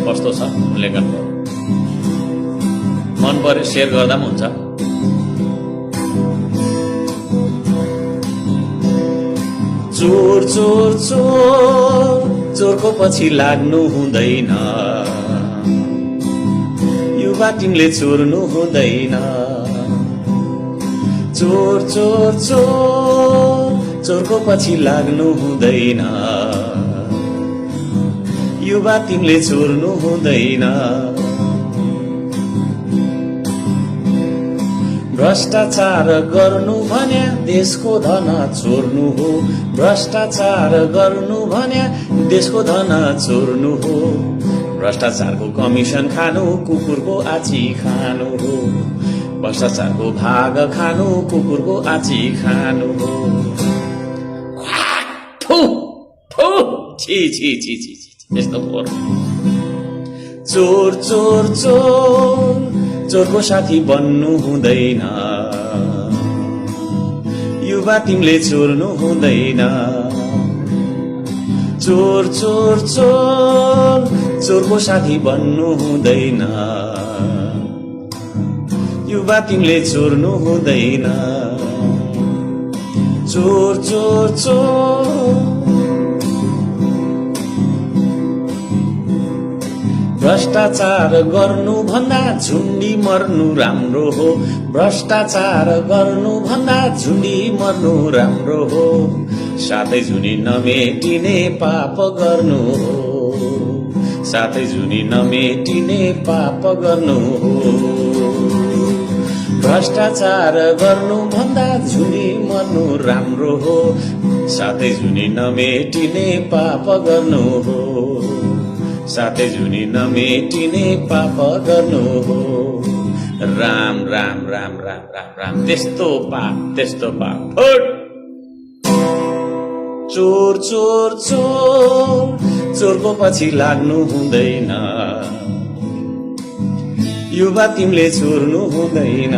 कस्तो छ लेखनको मन पर्यो शेयर गर्दा पनि हुन्छ। चोर चोर चोर चोरको पछि लाग्नु हुँदैन, युवा तिमीले चोर्नु हुँदैन। चोर चोर चोर चोरको पछि लाग्नु हुँदैन, युवा तिमीले चोर्नु हुँदैन। भ्रष्टाचार गर्नु भन्या देशको धन चोर्नु हो, भ्रष्टाचार गर्नु भन्या देशको धन चोर्नु हो। भ्रष्टाचारको कमिसन खानु कुकुरको आची खानु हो, भ्रष्टाचारको भाग खानु कुकुरको आची खानु हो। थु थु छी छी छी छी यस्तो फोहोर। चोर चोर चोर चोरको साथी बन्नु हुँदैन, युवा तिमीले चोर्नु हुँदैन। चोर चोर चोर चोरको साथी बन्नु हुँदैन, युवा तिमीले चोर्नु हुँदैन। चोर चोर चोर भ्रष्टाचार गर्नु भन्दा झुन्डी मर्नु राम्रो हो, भ्रष्टाचार गर्नु भन्दा झुन्डी मर्नु राम्रो हो। साथै झुनी नमेटिने पाप गर्नु हो, साथै झुनी नमेटिने पाप गर्नु हो। भ्रष्टाचार गर्नु भन्दा झुनी मर्नु राम्रो हो, साथै झुनी नमेटिने पाप गर्नु हो, साथै झुनी नमेटिने पाप गर्नु हो। राम राम राम राम राम राम त्यस्तो पाप त्यस्तो पाप। चोर चोर चोर चोरको पछि लाग्नु हुँदैन, युवा तिमीले चोर्नु हुँदैन।